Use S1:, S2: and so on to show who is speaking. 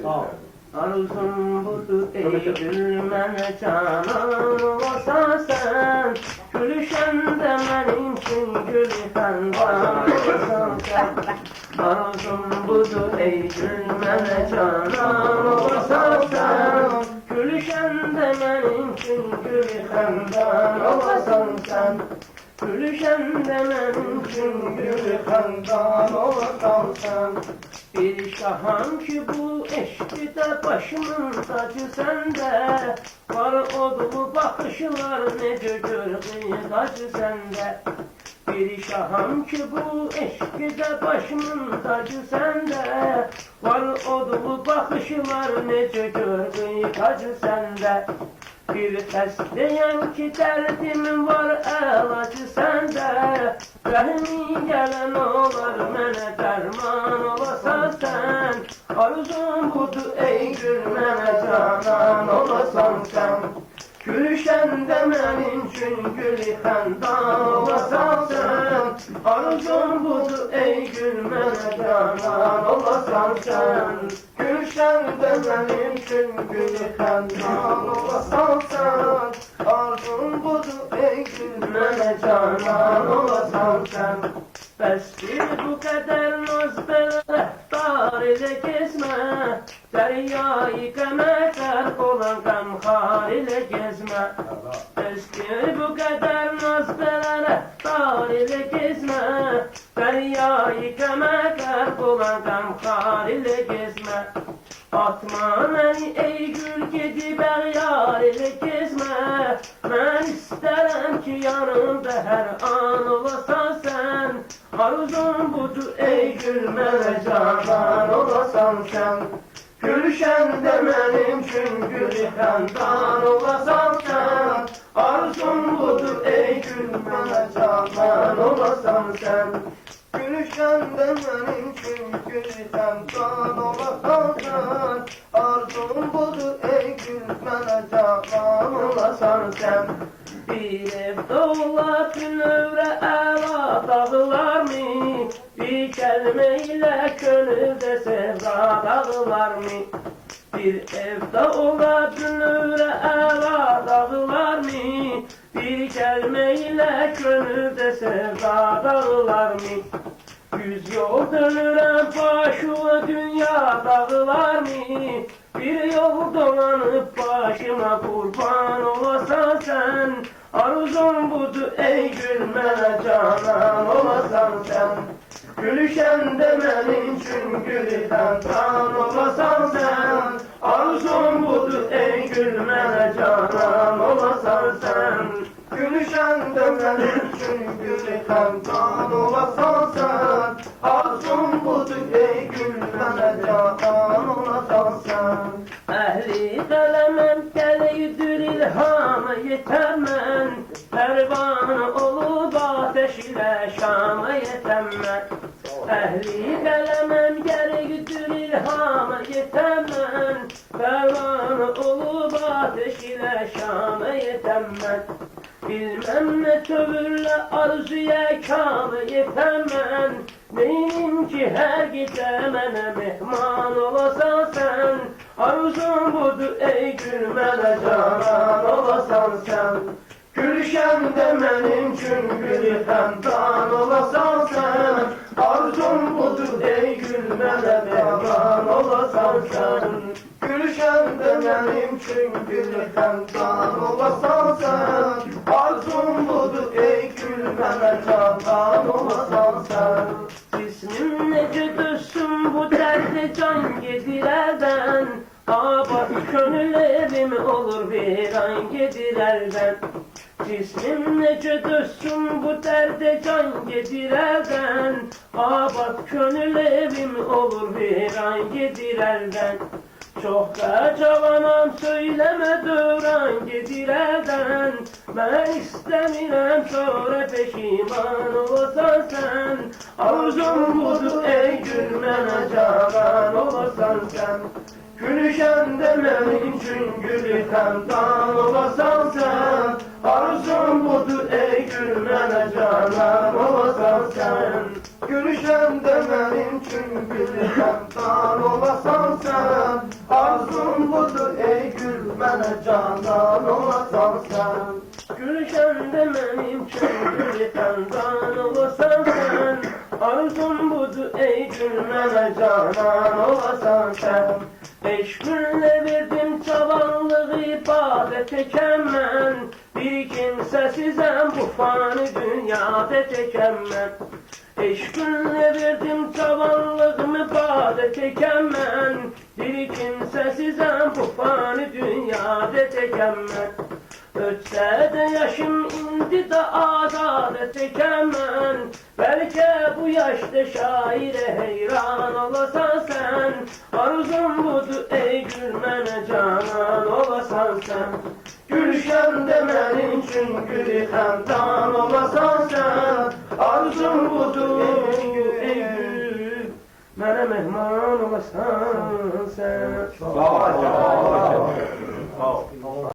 S1: Sağ ol. Arzum budur ey gülmene canan olasan sen. Gülüşende benim için gülüşenden olasan sen. Arzum budur ey gülmene canan olasan sen. Gülüşende benim için gülüşenden olasan sen. Gülüşende benim için gülüşenden olasan sen. Bir şaham ki bu eşki de başımın tacı sende. Var odulu bakışlar nece görgü tacı sende. Bir şaham ki bu eşki de başımın tacı sende. Var odulu bakışlar nece görgü tacı sende. Bir fesleyen ki derdim var elacı sende. Rahmi gelen olar mene derman olasan sen. Arzum budur ey gülmene canan olasan sen. Gülüşende benim için gülüşenden olasan sen. Arzum budur ey gülmene canan olasan sen. Gülüşende benim için gülüşenden olasan sen. Arzum budur ey gülmene canan olasan sen. Bestir bu kadar naz beleftar ile gezme. Deryayı kemer olan gamhar ile gezme. Bestir bu kadar naz beleftar ile gezme. Deryayı kemer olan gamhar ile gezme. Atma beni ey gül gedi yar ile gezme. Ben isterim ki yanımda her an olasan sen. Arzum budur ey gülmene canan olasan sen. Gülüşende benim için gülüşenden olasan sen. Arzum budur ey gülmene canan olasan sen. Gülüşende benim için gülüşenden olasan sen. Arzum budur ey gülmene canan olasan sen. Bir evde ola tünövre ela dağılar mı? Bir kelimeyle gönülde sevda dağılar mı? Bir evde ola tünövre ela dağılar mı? Bir kelimeyle gönülde sevda dağılar mı? Yüz yol dönürem başıma dünya dağılar mı? Bir yol dolanıp başıma kurban olasan sen. Arzum budur ey gülmene canan olasan sen. Gülüşende benim için gülüşenden olasan sen. Arzum budur ey gülmene canan olasan sen. Gülüşende benim için gülüşenden olasan sen. Arzum budur ey gülmene canan olasan sen. Ehli kalemem geleydir ilhama yetemem. Pervane olup ateş ile Şam'a yetemem. Ehli kalemem geleydir ilhama yetemem. Pervane olup ateş ile Şam'a yetemem. Bilmem ne tövürle arzuya kâmı yetemem. Neyim ki her gece mene mehman olasan sen. Arzum budur ey gülmene canan olasan sen. Gülüşende benim için gülüşenden olasan sen. Arzum budur ey gülmene mehman olasan sen. Gülüşende benim için gülüşenden olasan sen. Arzum budur ey gülmene canan olasan sen. Cismim nece düşsün bu derdi can gedilerden. Bak gönül evim olur bir an gedilerden. Cismim nece düşsün bu derde can gedilerden. Bak gönül evim olur bir an gedilerden. Çok da cavanam söyleme döran gedilerden. Ben istemirem sonra peşiman olasan sen. Arzum budur ey gülmene canan olasan sen. Gülüşende benim için gülüşenden olasan sen. Arzum budur ey gülmene canan olasan sen. Gülüşəndə mənim üçün gülü xəndan olasan sən. Arzum budur ey gül, mənə canan olasan sən. Gülüşəndə mənim üçün gülü xəndan olasan sən. Arzum budur ey gül, mənə canan olasan sən. Eşqinlə verdim cavanlığı ibadət ekəm mən. Bir kimsəsizəm bu fani dünyada təkəm mən. Eşqinlə verdim cavanlığımı ibadət ekəm mən. Bir kimsəsizəm bu fani dünyada təkəm mən. Ötsə də yaşım indi də azadət ekəm mən. Bəlkə bu yaşda şairə heyran olasan sən. Arzum budur ey gül, mənə canan olasan sən. Gülşəndə mənim üçün gülü xəndan olasan sən. Arzum budur ey gül, mənə mehman olasan sən.